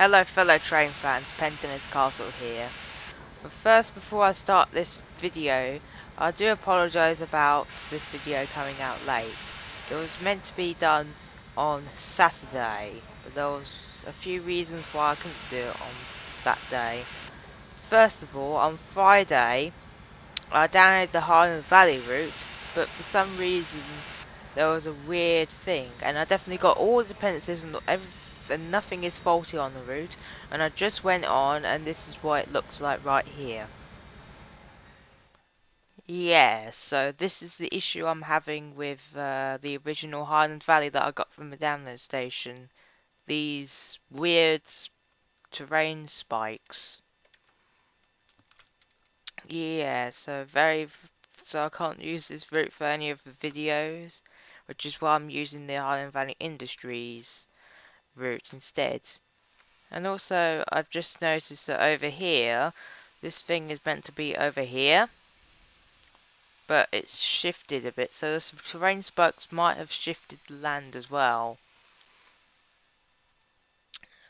Hello fellow train fans, Penton's Castle here. But first, before I start this video, I do apologise about this video coming out late. It was meant to be done on Saturday, but there was a few reasons why I couldn't do it on that day. First of all, on Friday, I downloaded the Highland Valley route, but for some reason there was a weird thing, and I definitely got all the dependencies and nothing is faulty on the route, and I just went on, and this is what it looks like right here. Yeah, so this is the issue I'm having with the original Highland Valley that I got from the download station. These weird terrain spikes. Yeah, so I can't use this route for any of the videos, which is why I'm using the Highland Valley Industries route instead. And also, I've just noticed that over here, this thing is meant to be over here, but it's shifted a bit, so the terrain spikes might have shifted the land as well.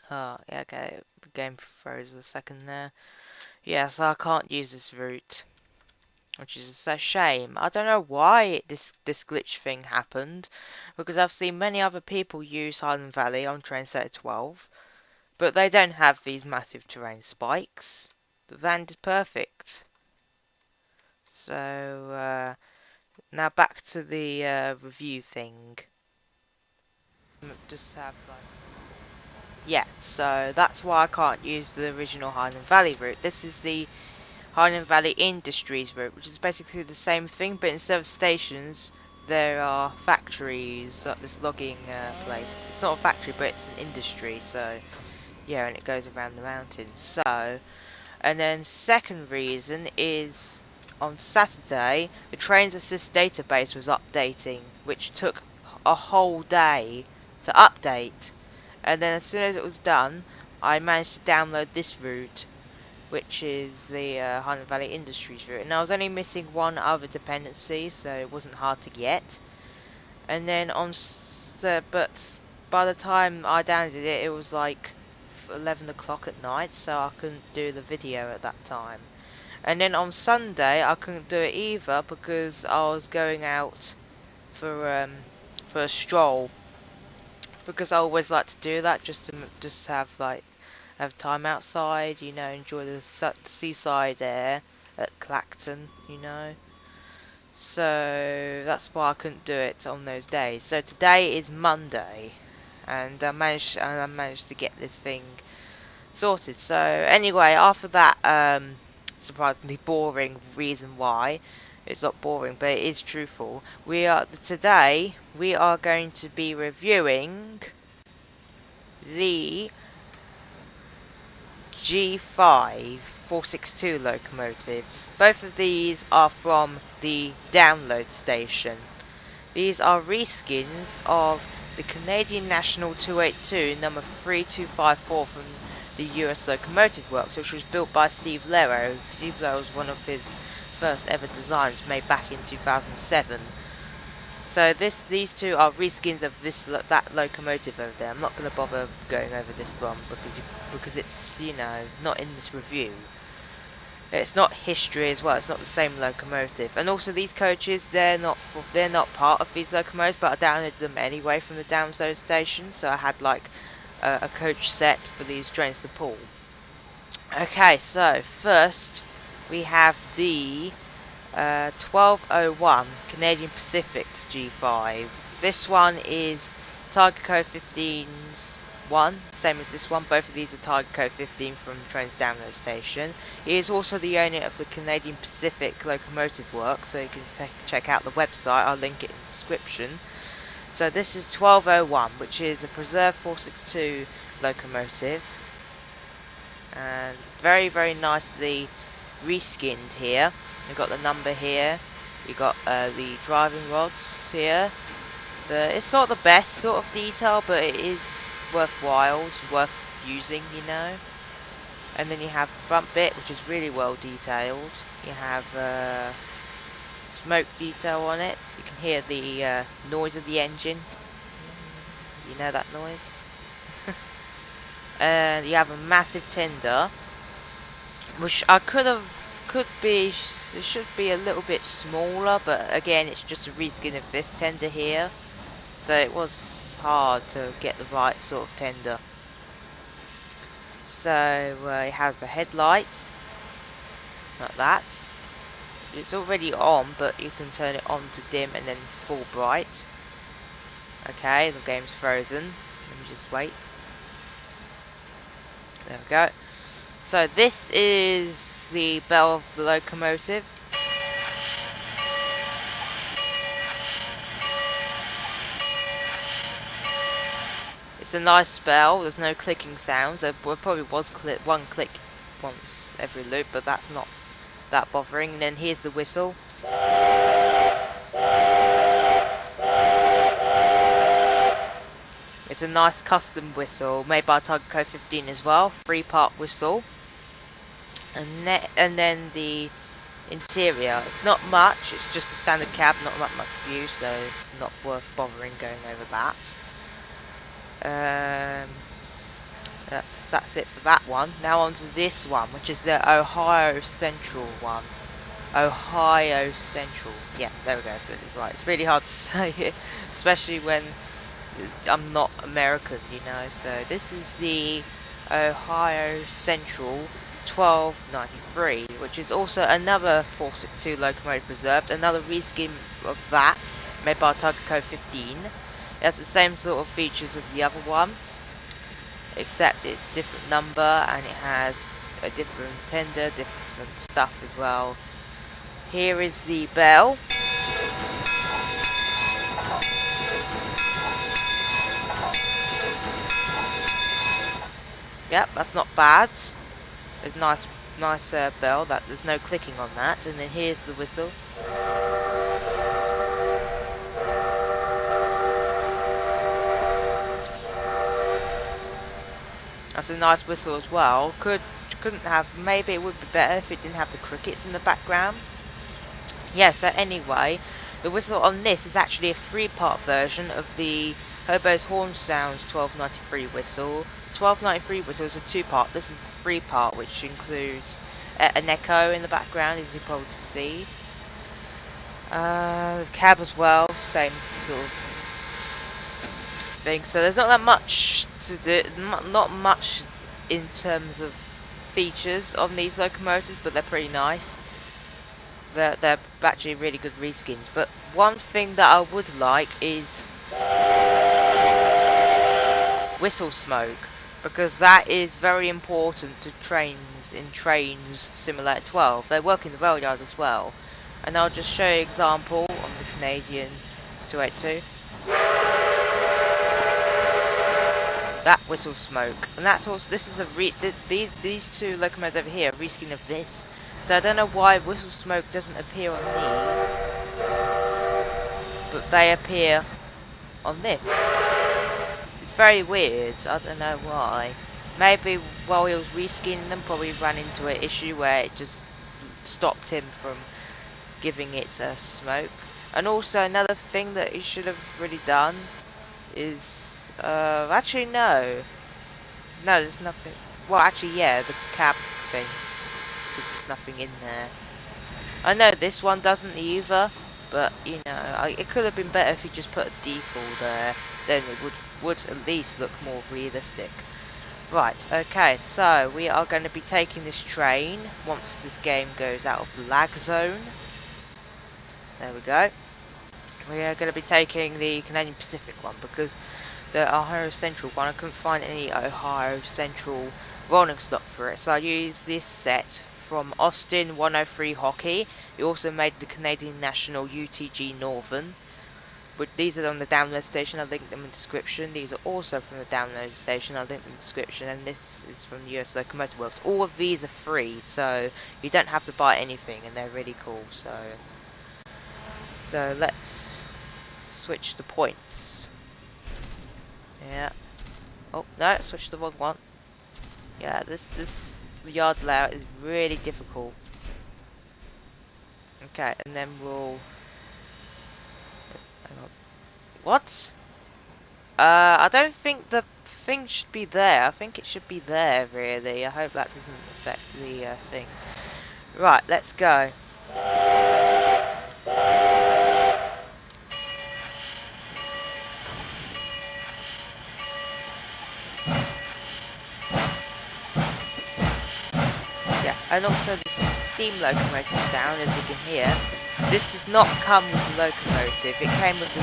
Oh, yeah, okay, the game froze a second there. Yeah, so I can't use this route, which is a shame. I don't know why this glitch thing happened, because I've seen many other people use Highland Valley on Train Set 12, but they don't have these massive terrain spikes. The land is perfect. So, now back to the review thing. Just have like... Yeah, so that's why I can't use the original Highland Valley route. This is the Highland Valley Industries route, which is basically the same thing, but instead of stations, there are factories at this logging place. It's not a factory, but it's an industry, so yeah, and it goes around the mountains. So, and then second reason is on Saturday, the Trainz Assist database was updating, which took a whole day to update. And then as soon as it was done, I managed to download this route, which is the Highland Valley Industries route. And I was only missing one other dependency, so it wasn't hard to get. And then but by the time I downloaded it, it was like 11 o'clock at night, so I couldn't do the video at that time. And then on Sunday, I couldn't do it either because I was going out for a stroll. Because I always like to do that, just to have time outside, you know, enjoy the seaside air at Clacton, you know. So that's why I couldn't do it on those days. So today is Monday, and I managed to get this thing sorted. So anyway, after that surprisingly boring reason why, it's not boring, but it is truthful. Today we are going to be reviewing the G5 462 locomotives. Both of these are from the download station. These are reskins of the Canadian National 282 number 3254 from the US Locomotive Works, which was built by Steve Lero. Steve Lero was one of his first ever designs made back in 2007. So these two are reskins of that locomotive over there. I'm not going to bother going over this one because it's, you know, not in this review. It's not history as well. It's not the same locomotive. And also these coaches, they're not part of these locomotives, but I downloaded them anyway from the download station. So I had like a coach set for these trains to pull. Okay, so first we have the 1201 Canadian Pacific G5. This one is tigerko15's one, same as this one. Both of these are tigerko15 from Trainz download station. He is also the owner of the Canadian Pacific Locomotive Works, so you can check out the website. I'll link it in the description. So this is 1201, which is a preserved 462 locomotive, and very, very nicely reskinned here. You've got the number here, you've got the driving rods here. It's not the best sort of detail, but it is worthwhile, it's worth using, you know. And then you have the front bit, which is really well detailed. You have smoke detail on it. You can hear the noise of the engine. You know that noise? and you have a massive tender, which it should be a little bit smaller, but again, it's just a reskin of this tender here, so it was hard to get the right sort of tender. So it has a headlight, like that. It's already on, but you can turn it on to dim and then full bright. Okay, the game's frozen. Let me just wait. There we go. So this is the bell of the locomotive. It's a nice bell. There's no clicking sounds. There probably was one click once every loop, but that's not that bothering. And then here's the whistle. It's a nice custom whistle made by tigerko15 as well, 3-part whistle. And then the interior, it's not much, it's just a standard cab, not that much view, so it's not worth bothering going over that. That's it for that one. Now on to this one, which is the Ohio Central one. Ohio Central. Yeah, there we go, so it's right. It's really hard to say it, especially when I'm not American, you know. So this is the Ohio Central 1293, which is also another 462 locomotive preserved, another reskin of that, made by tigerko15. It has the same sort of features of the other one, except it's a different number and it has a different tender, different stuff as well. Here is the bell. Yep, that's not bad. It's nice bell. That there's no clicking on that. And then here's the whistle. That's a nice whistle as well. Couldn't have. Maybe it would be better if it didn't have the crickets in the background. Yeah. So anyway, the whistle on this is actually a 3-part version of the Hobo's Horn Sounds 1293 whistle. 1293 whistle is a 2-part. This is a 3-part, which includes an echo in the background, as you probably see. Cab as well, same sort of thing. So there's not that much to do, not much in terms of features on these locomotives, but they're pretty nice. They're actually really good reskins. But one thing that I would like is whistle smoke, because that is very important to trains similar to 12. They work in the rail yard as well, and I'll just show you an example on the Canadian 282. That whistle smoke, and that's also, this is these two locomotives over here are reskin of this. So I don't know why whistle smoke doesn't appear on these, but they appear on this. It's very weird. I don't know why. Maybe while he was reskinning them, probably ran into an issue where it just stopped him from giving it a smoke. And also another thing that he should have really done is actually no, there's nothing. Well, actually, yeah, the cab thing. There's nothing in there. I know this one doesn't either, but you know, it could have been better if you just put a decal there. Then it would at least look more realistic. Right, okay, so we are going to be taking this train once this game goes out of the lag zone. There we go. We are going to be taking the Canadian Pacific one, because the Ohio Central one, I couldn't find any Ohio Central rolling stock for it, so I used this set from Austin 103 Hockey. We also made the Canadian National UTG Northern, but these are on the download station. I'll link them in the description. These are also from the download station. I'll link them in the description, and this is from the US Locomotive Works. All of these are free, so you don't have to buy anything, and they're really cool. So let's switch the points. Yeah. Oh no, switch the wrong one. Yeah, this yard layout is really difficult. Okay, and then we'll. Hang on. What? I don't think the think should be there. I think it should be there, really. I hope that doesn't affect the thing. Right, let's go. Yeah, and also the steam locomotive sound, as you can hear. This did not come with the locomotive, it came with the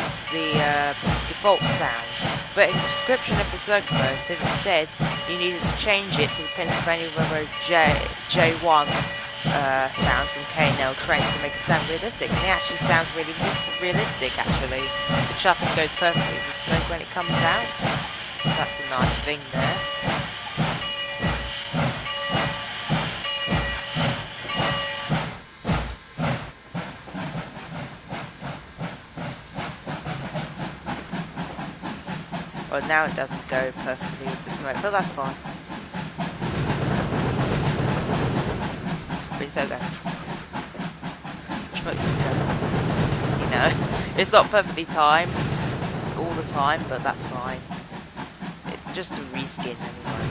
default sound. But in the description of this locomotive, it said you needed to change it to the Pennsylvania Railroad J1 sound from K&L Trainz to make it sound realistic. And it actually sounds really realistic, actually. The chuffing goes perfectly with the smoke when it comes out. That's a nice thing there. Well, now it doesn't go perfectly with the smoke, but that's fine. But it's okay. Smoke doesn't go. You know, it's not perfectly timed all the time, but that's fine. It's just a reskin anyway.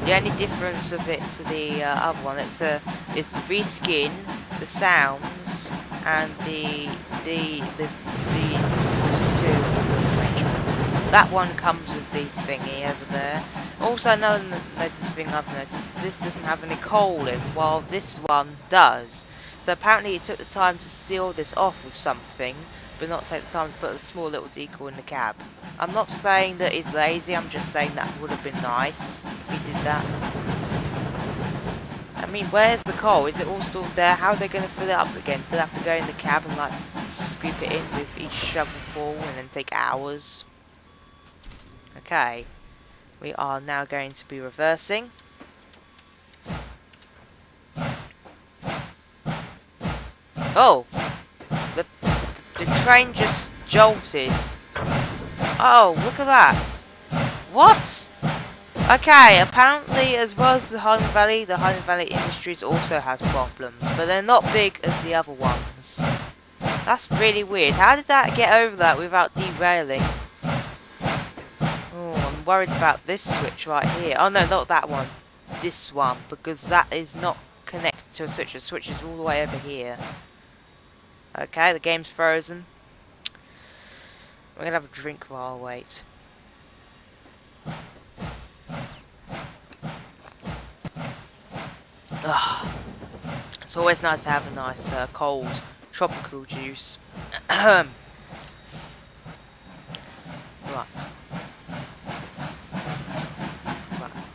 The only difference of it to the other one, it's the reskin, the sounds, and the 42. That one comes with the thingy over there. Also, another thing I've noticed, this doesn't have any coal in, while this one does. So apparently it took the time to seal this off with something, but not take the time to put a small little decal in the cab. I'm not saying that it's lazy, I'm just saying that would have been nice if he did that. I mean, where's the coal? Is it all stored there? How are they going to fill it up again? Do they have to go in the cab and like scoop it in with each shovelful and then take hours? Okay, we are now going to be reversing. Oh, the train just jolted. Oh, look at that. What? Okay, apparently as well as the Highland Valley Industries also has problems, but they're not big as the other ones. That's really weird. How did that get over that without derailing? I'm worried about this switch right here. Oh no, not that one. This one, because that is not connected to a switch. The switch is all the way over here. Okay, the game's frozen. We're gonna have a drink while I wait. Ugh. It's always nice to have a nice cold tropical juice. Right.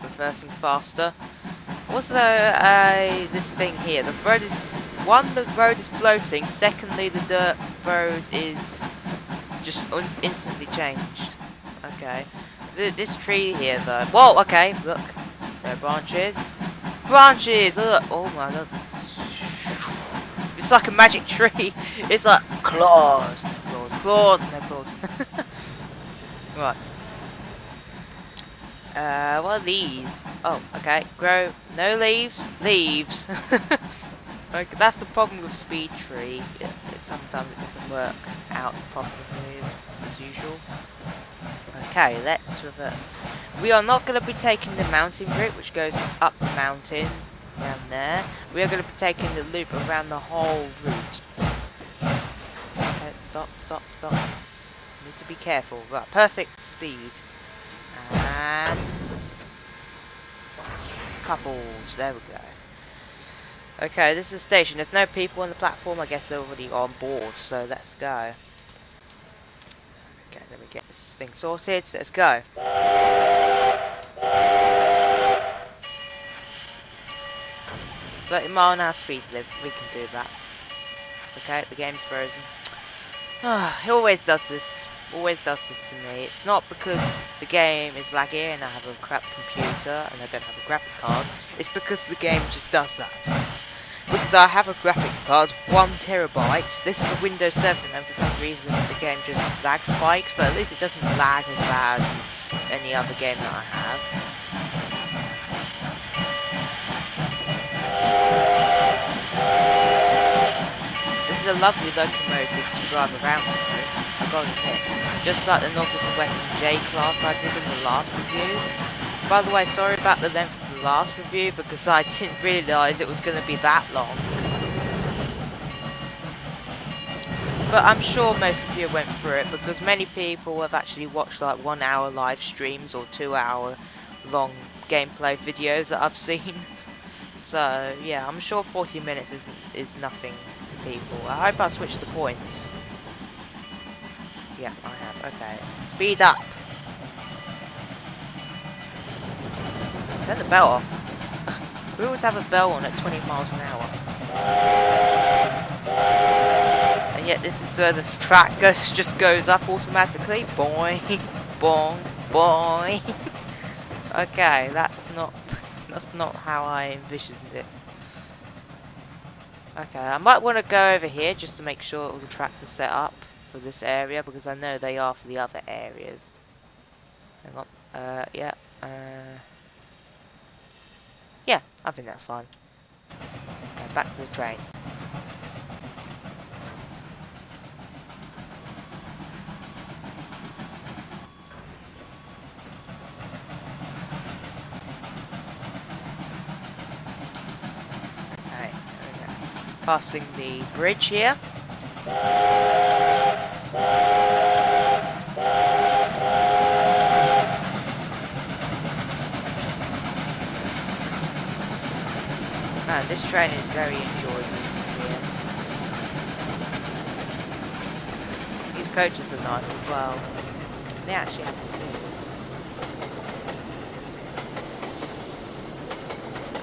Reversing faster. Also, this thing here. The road is the road is floating. Secondly, the dirt road is just instantly changed. Okay. This tree here, though. Whoa. Okay. Look. There are branches. Branches. Look. Oh my god. It's like a magic tree. It's like claws. Claws. Claws. No claws. Right. What are these? Oh, okay. Grow. No leaves. Leaves. Okay, that's the problem with speed tree. Sometimes it doesn't work out properly as usual. Okay, let's reverse. We are not going to be taking the mountain route, which goes up the mountain, around there. We are going to be taking the loop around the whole route. Okay, stop. Need to be careful. Right, perfect speed. And couples, there we go. Okay, this is the station. There's no people on the platform. I guess they're already on board, so let's go. Okay, let me get this thing sorted. Let's go. 30-mile-an-hour speed limit. We can do that. Okay, the game's frozen. It always does this. Always does this to me. It's not because the game is laggy and I have a crap computer and I don't have a graphic card. It's because the game just does that. Because I have a graphics card, 1 terabyte. This is a Windows 7 and for some reason the game just lag spikes, but at least it doesn't lag as bad as any other game that I have. This is a lovely locomotive to drive around with. I gotta admit. Just like the Norfolk and Western J class I did in the last review. By the way, sorry about the length of the last review because I didn't realise it was going to be that long. But I'm sure most of you went through it because many people have actually watched like 1 hour live streams or 2 hour long gameplay videos that I've seen. So yeah, I'm sure 40 minutes is nothing to people. I hope I switched the points. Yeah, I have. Okay. Speed up! Turn the bell off. We would have a bell on at 20 miles an hour. And yet this is where the track just goes up automatically. Boing, boing, boing. Okay, that's not how I envisioned it. Okay, I might want to go over here just to make sure all the tracks are set up for this area because I know they are for the other areas. Hang on. Yeah. Yeah, I think that's fine. Okay, back to the train. Okay, there we go. Passing the bridge here. Man, this train is very enjoyable here. These coaches are nice as well. They actually have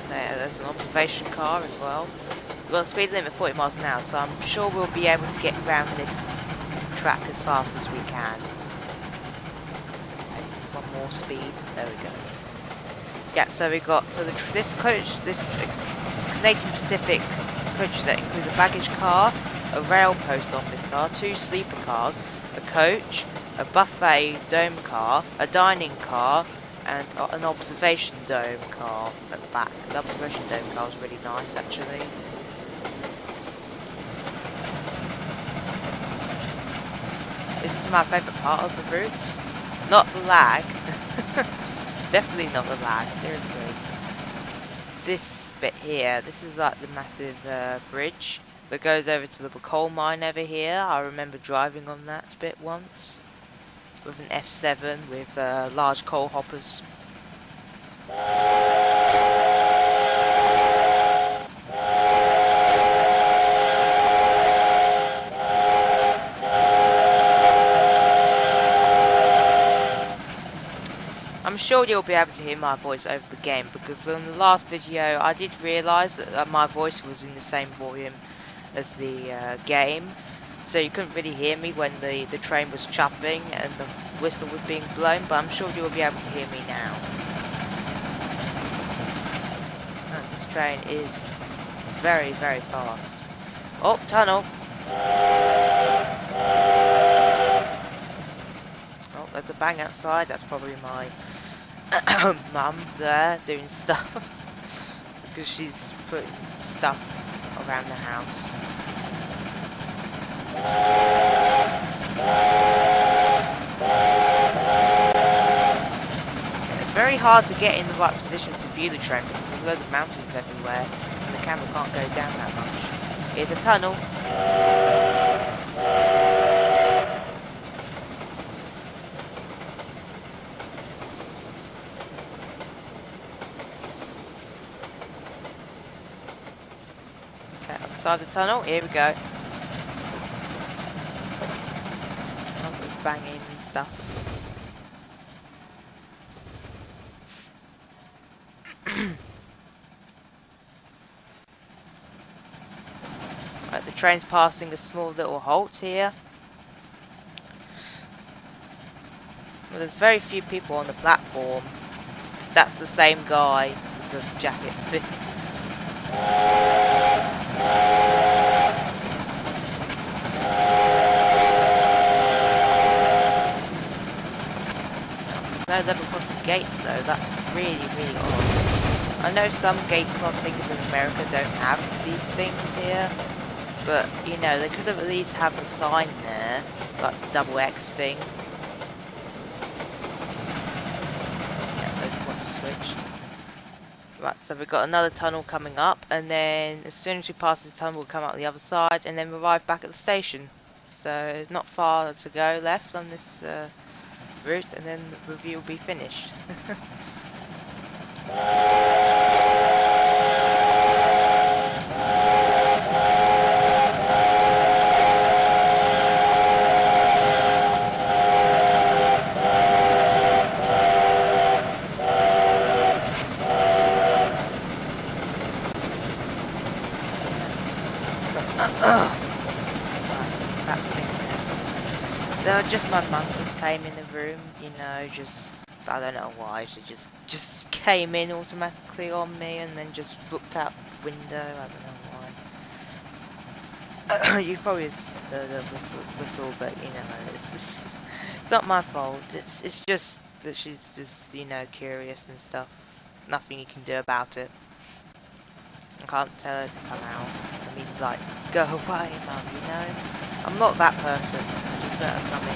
there's an observation car as well. We've got a speed limit of 40 miles an hour, so I'm sure we'll be able to get around this track as fast as we can. Okay, one more speed. There we go. Yeah, so we got this Canadian Pacific coach that includes a baggage car, a rail post office car, 2 sleeper cars, a coach, a buffet dome car, a dining car, and an observation dome car at the back. The observation dome car is really nice actually. This is my favourite part of the routes. Not the lag. Definitely not the lag, seriously. This bit here, this is like the massive bridge that goes over to the coal mine over here. I remember driving on that bit once with an F7 with large coal hoppers. I'm sure you'll be able to hear my voice over the game because in the last video I did realise that my voice was in the same volume as the game, so you couldn't really hear me when the train was chuffing and the whistle was being blown, but I'm sure you'll be able to hear me now. And this train is very, very fast. Oh, tunnel! Oh, there's a bang outside, that's probably my mum there doing stuff because she's putting stuff around the house. And it's very hard to get in the right position to view the train because there's loads of mountains everywhere and the camera can't go down that much. Here's a tunnel. Outside the tunnel, here we go. Lots of banging and stuff. Right, the train's passing a small little halt here. Well, there's very few people on the platform. That's the same guy with the jacket. No level crossing gates though, that's really, really odd. I know some gate crossings in America don't have these things here, But, you know, they could have at least have a sign there, like the double X thing. Yeah, those ones are switched. Right, so we've got another tunnel coming up, and then as soon as we pass this tunnel, we'll come out the other side, and then arrive back at the station. So, not far to go left on this route, and then the review will be finished. So just my mum just came in the room, you know, just, I don't know why, she just came in automatically on me and then just looked out the window, I don't know why. You probably heard the whistle, but you know, it's not my fault, it's just that she's just, you know, curious and stuff. Nothing you can do about it. I can't tell her to come out. I mean, like, go away, mum, you know? I'm not that person. I just let her come in.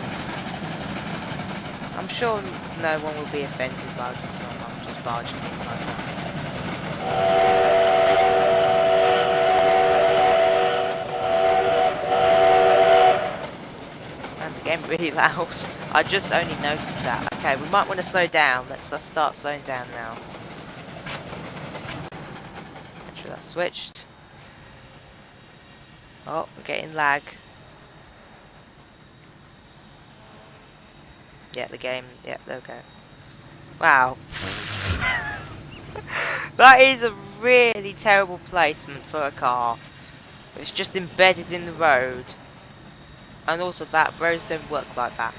I'm sure no one will be offended by just my mum just barging in like that. And again, really loud. I just only noticed that. Okay, we might want to slow down. Let's start slowing down now. Make sure that's switched. Oh, we're getting lag. Yeah, the game. Yeah, okay. Wow. That is a really terrible placement for a car. It's just embedded in the road. And also that, roads don't work like that.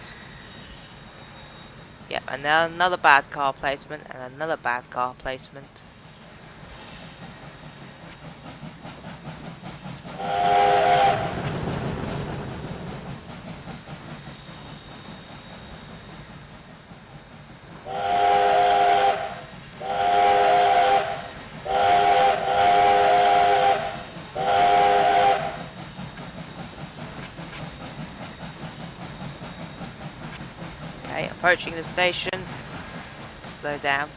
Yep, and then another bad car placement, and another bad car placement. Approaching the station. Slow down.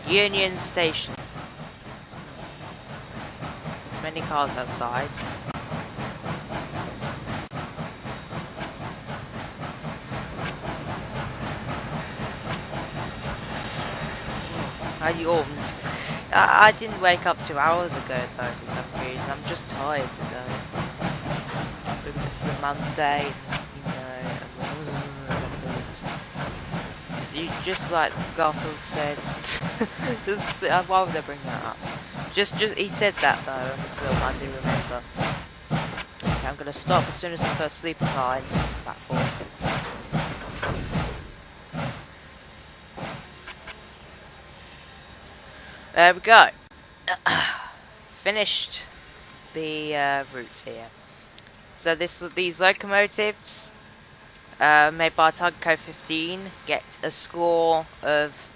Union Station. Many cars outside. I yawned. I didn't wake up 2 hours ago though for some reason. I'm just tired today. Because it's a Monday. Just like Garfield said, why would I bring that up? Just he said that though on the film, I do remember. Okay, I'm gonna stop as soon as the first sleeper car enters the platform. There we go. Finished the route here. So these locomotives. Made by tigerko15 get a score of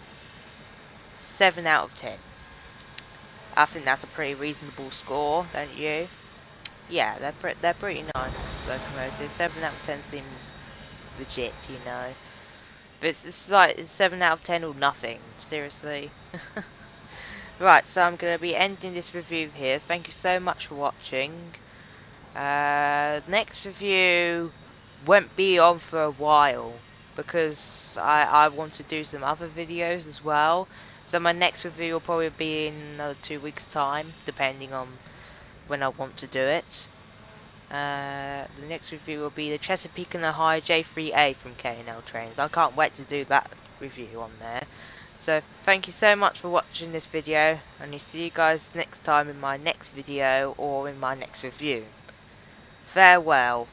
7 out of 10. I think that's a pretty reasonable score, don't you? Yeah, they're pretty nice locomotives. 7 out of 10 seems legit, you know. But it's like 7 out of 10 or nothing. Seriously. Right, so I'm gonna be ending this review here. Thank you so much for watching. Next review won't be on for a while because I want to do some other videos as well. So my next review will probably be in another 2 weeks time, depending on when I want to do it. The next review will be the Chesapeake and Ohio J3A from K&L Trainz. I can't wait to do that review on there. So thank you so much for watching this video, and I'll see you guys next time in my next video or in my next review. Farewell.